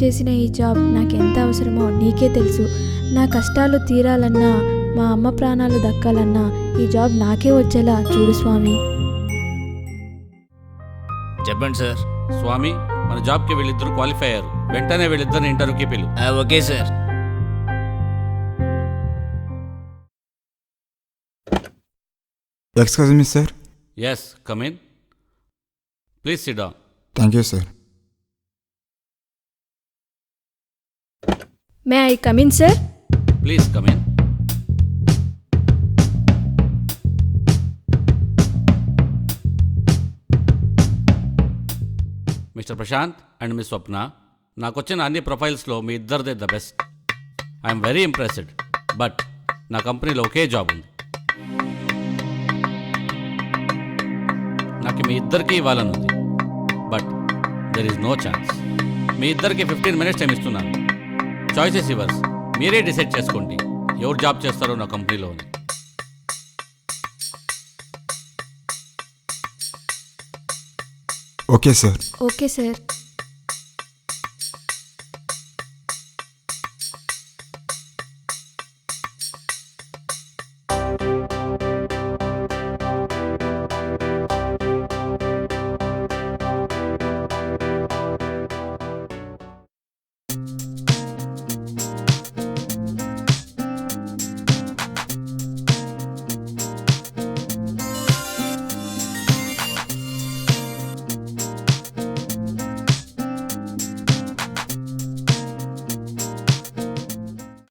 చేసిన ఈ జాబ్ నాకెంత అవసరమో నీకే తెలుసు. నా కష్టాలు తీరాలన్నా, మా అమ్మ ప్రాణాలు దక్కాలన్నా ఈ జాబ్ నాకే వచ్చేలా చూడు స్వామి. చెప్పండి సార్. స్వామి, మన జాబ్కి వీళ్ళిద్దరు క్వాలిఫై అయ్యారు. వెంటనే వీళ్ళిద్దరిని ఇంటర్వ్యూకి పిలు. Okay sir. Excuse me sir. Yes, come in. Please sit down. Thank you sir. May I come in sir? Please come in. Mister Prashant and miss Swapna, నాకు వచ్చిన అన్ని ప్రొఫైల్స్లో మీ ఇద్దరిదే the best. I'm very impressed. But నా కంపెనీలో ఒకే job ఉంది. నాకు మీ ఇద్దరికీ ఇవ్వాలని ఉంది. But there is no chance. మీ ఇద్దరికి 15 minutes టైం ఇస్తున్నాను. Choices yours. మీరే డిసైడ్ చేసుకోండి ఎవరు జాబ్ చేస్తారో నా కంపెనీలో ఉంది. Okay sir. Okay sir.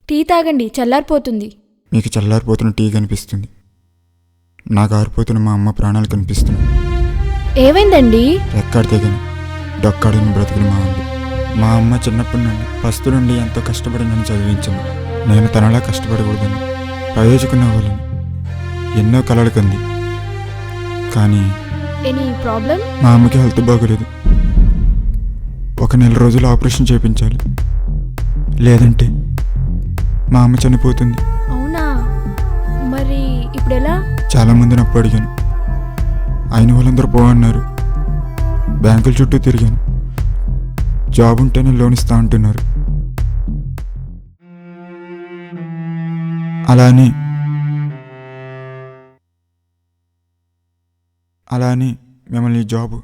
Tea తాగండి, చల్లారిపోతుంది. మీకు చల్లారిపోతున్న టీ కనిపిస్తుంది, నాకు ఆరిపోతున్న మా అమ్మ ప్రాణాలు కనిపిస్తున్నాయి. ఏమైందండి? ఎక్కడ తెగని డొక్కాడని బ్రతుకులు మా వాళ్ళు. మా అమ్మ చిన్నప్పటి నుండి పస్తు నుండి ఎంతో కష్టపడి నన్ను చదివించింది. నేను తనలా కష్టపడకూడదని, ప్రయోజకుని అవ్వాలని ఎన్నో కలలు కంది. కానీ ఎనీ ప్రాబ్లం? మా అమ్మకి హెల్త్ బాగోలేదు. 1 నెల రోజులు ఆపరేషన్ చేయించాలి, లేదంటే మా అమ్మ చనిపోతుంది. అవునా? మరి ఇప్పుడు ఎలా? చాలామందిని అప్పు అడిగాను, అయిన వాళ్ళందరూ పోవన్నారు. బ్యాంకుల చుట్టూ తిరిగాను, జాబ్ ఉంటేనే లోన్ ఇస్తా అంటున్నారు. అలా అని మిమ్మల్ని ఈ జాబ్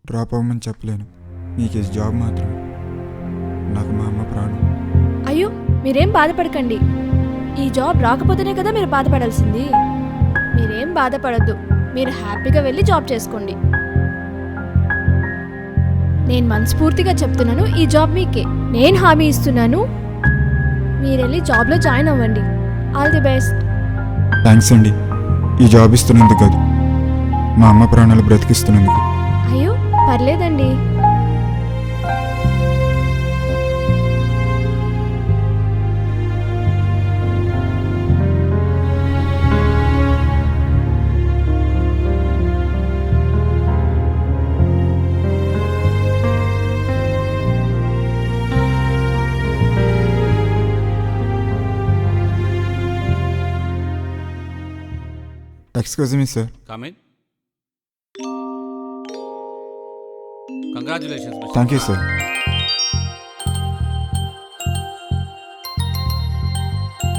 డ్రాప్ అవ్వమని చెప్పలేను. మీకు ఈ జాబ్ మాత్రం నాకు మా అమ్మ ప్రాణం. అయ్యో, మీరేం బాధపడకండి. ఈ జాబ్ రాకపోతేనే కదా మీరు బాధపడాల్సింది. మీరేం బాధపడద్దు, మీరు హ్యాపీగా వెళ్ళి జాబ్ చేసుకోండి. నేను మనస్ఫూర్తిగా చెప్తున్నాను, ఈ జాబ్ మీకే. నేను హామీ ఇస్తున్నాను, మీరు వెళ్ళి జాబ్లో జాయిన్ అవ్వండి. All the best. థ్యాంక్స్ అండి, ఈ జాబ్ ఇస్తున్నందుకు కాదు, మా అమ్మ ప్రాణాలు బ్రతికిస్తున్నందుకు. అయ్యో పర్లేదండి. Excuse me sir. Come in. Congratulations. Thank you sir.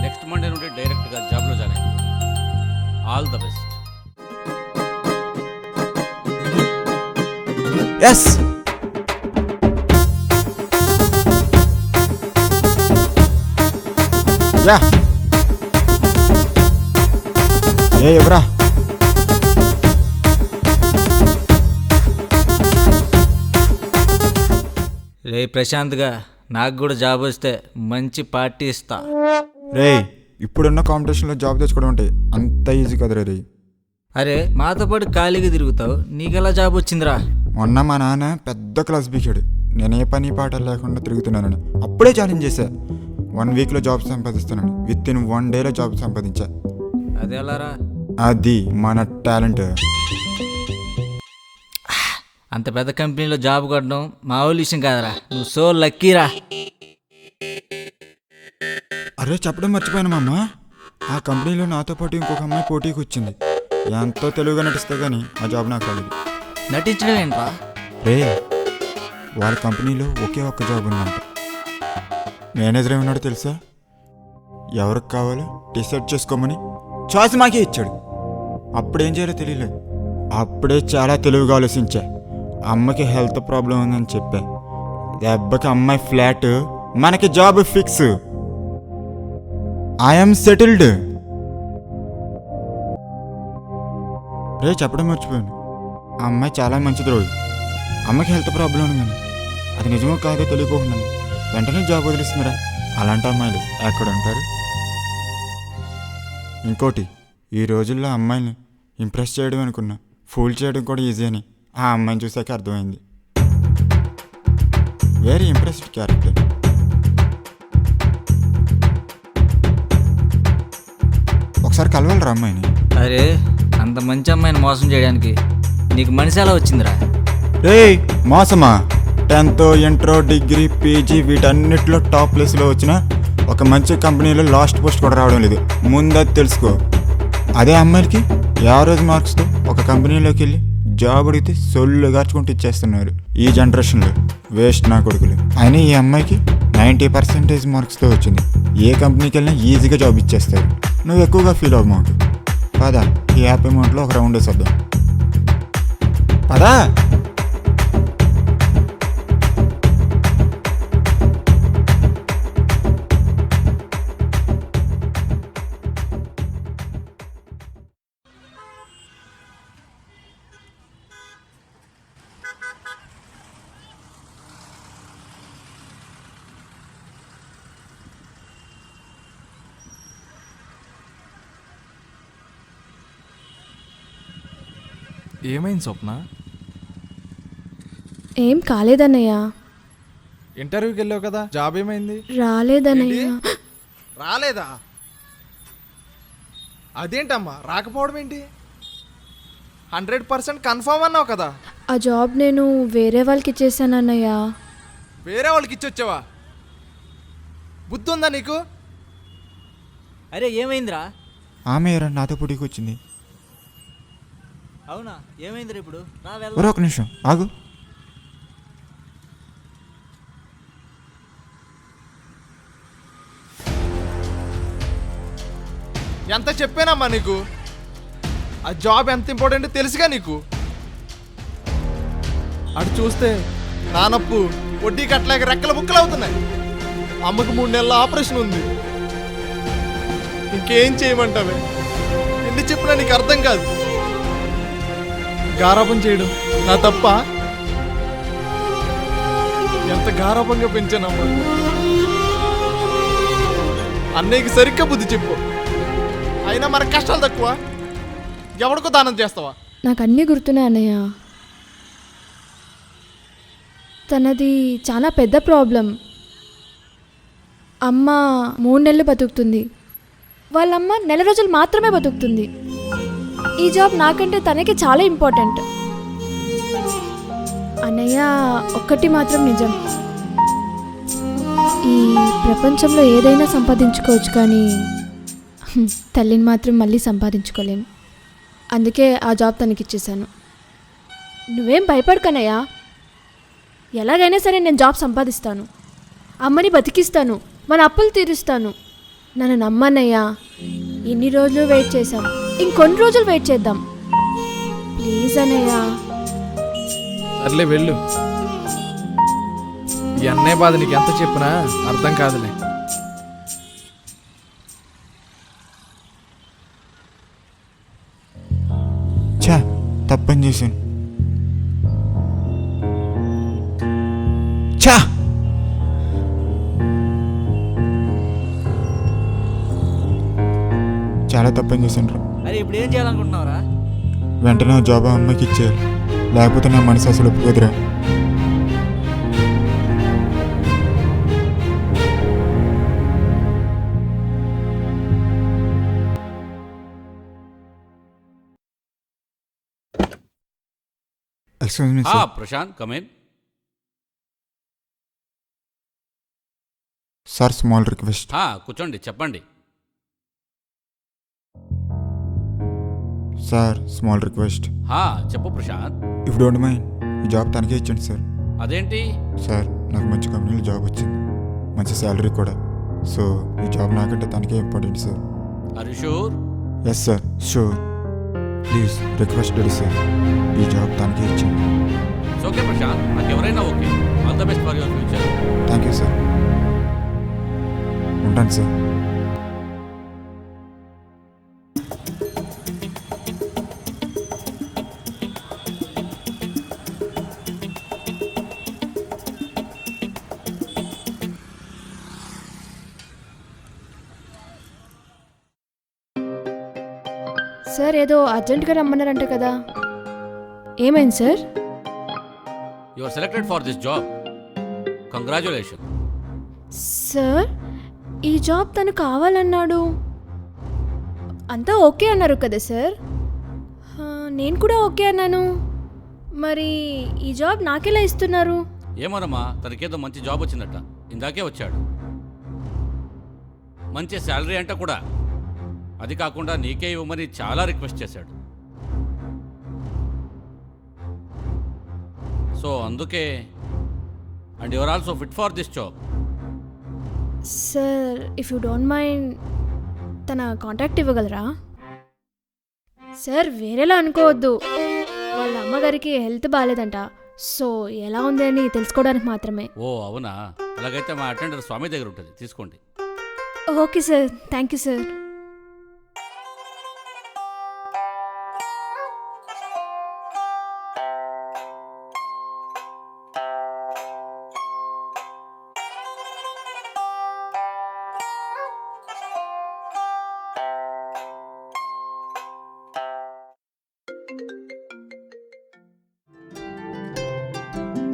Next Monday నుండి డైరెక్ట్గా జాబ్లో జాయిన్ అయ్యింది. All the best. Yes. Yeah. ఎవరా? రే ప్రశాంత్గా, నాకు కూడా జాబ్ వస్తే మంచి పార్టీ ఇస్తా. రే, ఇప్పుడున్న కాంపిటీషన్లో జాబ్ తెచ్చుకోవడం అంటే అంత ఈజీ కదరా రే. అరే మాతో పాటు ఖాళీగా తిరుగుతావు, నీకెలా జాబ్ వచ్చిందిరా? మొన్న మా నాన్న పెద్ద క్లాస్ బీకాడు, నేనే పని పాట లేకుండా తిరుగుతున్నానని. అప్పుడే ఛాలెంజ్ చేశా, 1 weekలో జాబ్ సంపాదిస్తున్నాను. విత్ ఇన్ 1 dayలో జాబ్ సంపాదించా. అది ఎలారా? అది మన టాలెంట్. అంత పెద్ద కంపెనీలో జాబ్ కొట్టడం మామూలు విషయం కాదరా. నువ్వు సో లక్కీరా. అరే చెప్పడం మర్చిపోయాను మా అమ్మ, ఆ కంపెనీలో నాతో పాటు ఇంకొక అమ్మాయి పోటీకి వచ్చింది. ఎంతో తెలుగుగా నటిస్తే కానీ ఆ జాబ్ నాకు రాలేదు. నటించడం ఏంట్రా? రే, వాళ్ళ కంపెనీలో ఒకే ఒక్క జాబ్ ఉందంట. మేనేజర్ ఏమన్నాడు తెలుసా? ఎవరికి కావాలో డిసైడ్ చేసుకోమని చాయిస్ మాకే ఇచ్చాడు. అప్పుడేం చేయాలో తెలియలేదు. అప్పుడే చాలా తెలివిగా ఆలోచించా. అమ్మకి హెల్త్ ప్రాబ్లం ఉందని చెప్పా. దెబ్బకి అమ్మాయి ఫ్లాట్, మనకి జాబ్ ఫిక్స్. I'm settled. రే చెప్పడం మర్చిపోయాను, ఆ అమ్మాయి చాలా మంచిది రోజు. అమ్మకి హెల్త్ ప్రాబ్లం ఉందని, అది నిజమో కాదో తెలియకోకుండాను వెంటనే జాబ్ వదిలిస్తున్నారా? అలాంటి అమ్మాయిలు ఎక్కడ ఉంటారు? ఇంకోటి, ఈ రోజుల్లో అమ్మాయిని ఇంప్రెస్ చేయడం అనుకున్నా, ఫూల్ చేయడం కూడా ఈజీ అని ఆ అమ్మాయిని చూసాక అర్థమైంది. Very impressed character. ఒకసారి కలవాలరా అమ్మాయిని. అరే అంత మంచి అమ్మాయిని మోసం చేయడానికి నీకు మనిషి ఎలా వచ్చిందిరా? రే మోసమా? 10th, ఇంటర్, డిగ్రీ, పీజీ వీటన్నిటిలో టాప్ ప్లేస్లో వచ్చిన ఒక మంచి కంపెనీలో లాస్ట్ పోస్ట్ కూడా రావడం లేదు. ముందది తెలుసుకో. అదే అమ్మాయిలకి 50 మార్క్స్తో ఒక కంపెనీలోకి వెళ్ళి జాబ్ అడిగితే సొల్లు గార్చుకుంటూ ఇచ్చేస్తున్నారు ఈ జనరేషన్లో. వేస్ట్ నా కొడుకులు. అయినా ఈ అమ్మాయికి 90% మార్క్స్తో వచ్చింది. ఏ కంపెనీకి వెళ్ళినా ఈజీగా జాబ్ ఇచ్చేస్తారు. నువ్వు ఎక్కువగా ఫీల్ అవ్వ మాకు. పదా ఈ హ్యాపీ అమౌంట్లో ఒక రౌండ్ వేసేద్దాం. పదా. ఏమైంది స్వప్న? ఏం కాలేదన్నయ్య. ఇంటర్వ్యూకి వెళ్ళావు కదా, జాబ్ ఏమైంది? రాలేదన్నయ్య. రాలేదా? అదేంటమ్మా రాకపోవడం ఏంటి? 100% కన్ఫర్మ్ అన్నావు కదా. ఆ జాబ్ నేను వేరే వాళ్ళకి ఇచ్చేసానన్నయ్య. వేరే వాళ్ళకి ఇచ్చొచ్చావా? బుద్ధి ఉందా నీకు? అరే ఏమైందిరా? ఆమె నాతో పుడికి వచ్చింది. అవునా, ఏమైందిరా ఇప్పుడు? రా వెళ్దాం. ఒరే ఒక నిమిషం ఆగు. ఎంత చెప్పానమ్మా నీకు? ఆ జాబ్ ఎంత ఇంపార్టెంట్ తెలుసుగా నీకు? అటు చూస్తే నానప్పు వడ్డీ కట్టలేక రెక్కల ముక్కలు అవుతున్నాయి. అమ్మకు 3 నెలల ఆపరేషన్ ఉంది. ఇంకేం చేయమంటావే? ఎన్ని చెప్పినా నీకు అర్థం కాదు. గారాబం చేయడం నా తప్ప? ఎంత గారాబంగా పెంచానమ్మా. అన్నయ్యకి సరిగ్గా బుద్ధి చెప్పు. అయినా మన కష్టాలు తక్కువ, ఎవడికో దానం చేస్తావా? నాకు అన్నీ గుర్తున్నాయి అన్నయ్య. తనది చాలా పెద్ద ప్రాబ్లం. అమ్మ 3 నెలలు బతుకుతుంది, వాళ్ళమ్మ నెల రోజులు మాత్రమే బతుకుతుంది. ఈ జాబ్ నాకంటే తనకి చాలా ఇంపార్టెంట్. అన్నయ్య ఒక్కటి మాత్రం నిజం, ఈ ప్రపంచంలో ఏదైనా సంపాదించుకోవచ్చు, కానీ తల్లిని మాత్రం మళ్ళీ సంపాదించుకోలేము. అందుకే ఆ జాబ్ తనకి ఇచ్చేసాను. నువ్వేం భయపడకనయ్యా, ఎలాగైనా సరే నేను జాబ్ సంపాదిస్తాను, అమ్మని బతికిస్తాను, మన అప్పులు తీరుస్తాను. నన్ను నమ్మన్నయ్యా. ఇన్ని రోజులు వెయిట్ చేశాం, ఇంకొన్ని రోజులు వెయిట్ చేద్దాం ప్లీజ్ అన్నయ్యా. సర్లే వెళ్ళు. ఈ అన్నయ్య బాధ నీకు ఎంత చెప్పినా అర్థం కాదులే. ఛా తప్పని చేశాను. ఛా చాలా తప్పని చేశాను రా. అరే ఇప్పుడు ఏం చేయాలనుకుంటున్నావురా? వెంటనే ఆ జాబ్ ఆ అమ్మాయికి ఇచ్చేయాలి, లేకపోతే నా మనసు అసలు ఒప్పుకోదురా. Excuse me sir. Prashant come in. Sir small request. కూర్చోండి, చెప్పండి. Sir small request. చెప్పు ప్రశాంత్. ఇఫ్ డోంట్ మైండ్ ఈ జాబ్ తనకే ఇచ్చండి సార్. అదేంటి? సార్ నాకు మంచి కంపెనీలో జాబ్ వచ్చింది, మంచి శాలరీ కూడా. సో ఈ జాబ్ నాకంటే తనకే important sir. Are you sure? Yes sir, sure. Please requested sir, ఈ జాబ్ తనకే ఇచ్చింది. ఇట్స్ ఓకే ప్రశాంత్, నాకు ఎవరైనా okay. All the best for your future. Thank you sir. ఉంటాను సార్. సార్ ఏదో అర్జెంటుగా రమ్మన్నారంట కదా, ఏమైంది sir? You are selected for this job. Congratulation. Sir ఈ జాబ్ తను కావాలన్నాడు, అంతా ఓకే అన్నారు కదా సార్? నేను కూడా ఓకే అన్నాను, మరి ఈ జాబ్ నాకెలా ఇస్తున్నారు? ఏమోనమ్మా, తనకేదో మంచి జాబ్ వచ్చిందట, ఇందాకే వచ్చాడు. మంచి శాలరీ అంట కూడా. అది కాకుండా నీకే ఇవ్వమని చాలా రిక్వెస్ట్ చేశాడు. సో అందుకే, and your also fit for this job. Sir if you don't mind తన కాంటాక్ట్ ఇవ్వగలరా? సార్ వేరేలా అనుకోవద్దు, వాళ్ళ అమ్మగారికి హెల్త్ బాగాలేదంట, సో ఎలా ఉంది అని తెలుసుకోవడానికి మాత్రమే. ఓ అవునా, అలాగైతే మా అటెండర్ స్వామి దగ్గర ఉంటుంది, తీసుకోండి. Okay sir, thank you sir.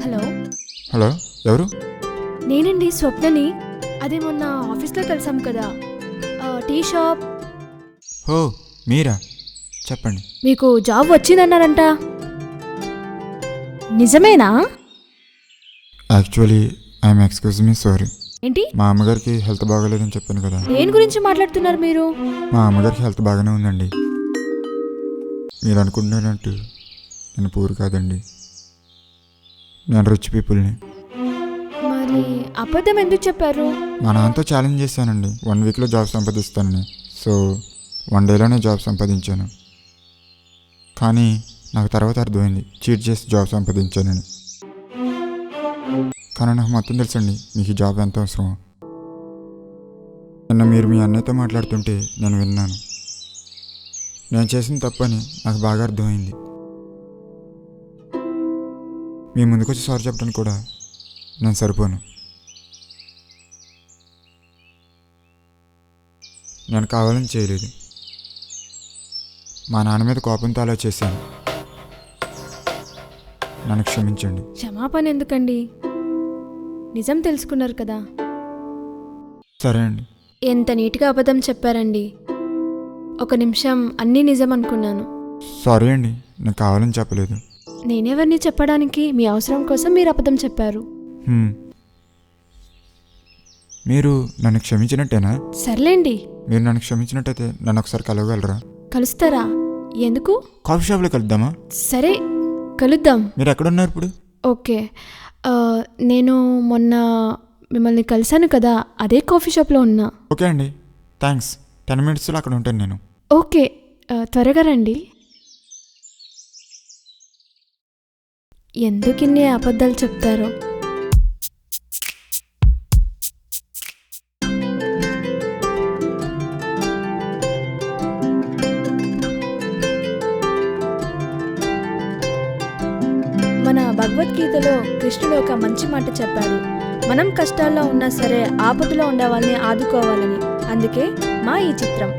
Hello hello, ఎవరు? నేనండి స్వప్నని. అదే మొన్న ఆఫీస్లో కలిసాం కదా, టీ షాప్. ఓ మీరా, చెప్పండి. మీకు జాబ్ వచ్చిందన్నారంట, నిజమేనా? Actually I'm excuse me, sorry. ఏంటి? మా అమ్మగారికి హెల్త్ బాగోలేదని చెప్పాను కదా. దేని గురించి మాట్లాడుతున్నారు మీరు? మా అమ్మగారికి హెల్త్ బాగానే ఉందండి. మీరు అనుకుంటున్నారంటూ నేను పూర్ కాదండి, నేను రిచ్ పీపుల్ని. మరి అబద్ధం ఎందుకు చెప్పారు? మా నాన్నతో ఛాలెంజ్ చేశానండి, 1 వీక్లో జాబ్ సంపాదిస్తానని. సో 1 డేలోనే జాబ్ సంపాదించాను. కానీ నాకు తర్వాత అర్థమైంది చీట్ చేసి జాబ్ సంపాదించానని. కానీ నాకు మొత్తం తెలుసండి మీకు ఈ జాబ్ ఎంత అవసరమో. నిన్న మీరు మీ అన్నయ్యతో మాట్లాడుతుంటే నేను విన్నాను. నేను చేసిన తప్పని నాకు బాగా అర్థమైంది. మీ ముందుకొచ్చి సారీ చెప్పడానికి కూడా నేను సరిపోను. నేను కావాలని చేయలేదు, మా నాన్న మీద కోపంతో అలా చేశాను. నన్ను క్షమించండి. క్షమాపణ ఎందుకండి, నిజం తెలుసుకున్నారు కదా. సరే అండి. ఎంత నీట్గా అబద్ధం చెప్పారండి, 1 నిమిషం అన్నీ నిజం అనుకున్నాను. సారీ అండి, నేను కావాలని చెప్పలేదు. నేనెవరిని చెప్పడానికి, మీ అవసరం కోసం మీరు అబద్ధం చెప్పారు. మీరు నన్ను క్షమించినట్టేనా? సర్లేండి. మీరు నన్ను క్షమించినట్టయితే నన్ను ఒకసారి కలవగలరా? కలుస్తారా? ఎందుకు? కాఫీ షాప్లో కలుద్దామా? సరే కలుద్దాం. మీరు ఎక్కడున్నారు ఇప్పుడు? ఓకే, నేను మొన్న మిమ్మల్ని కలిశాను కదా, అదే కాఫీ షాప్లో ఉన్నా. ఓకే అండి, థ్యాంక్స్. 10 మినిట్స్లో అక్కడ ఉంటాను నేను. ఓకే, త్వరగా రండి. ఎందుకు ఇన్ని అబద్ధాలు చెప్తారో. మన భగవద్గీతలో కృష్ణుడు ఒక మంచి మాట చెప్పాడు, మనం కష్టాల్లో ఉన్నా సరే ఆపదలో ఉండే వాళ్ళని ఆదుకోవాలని. అందుకే మా ఈ చిత్రం.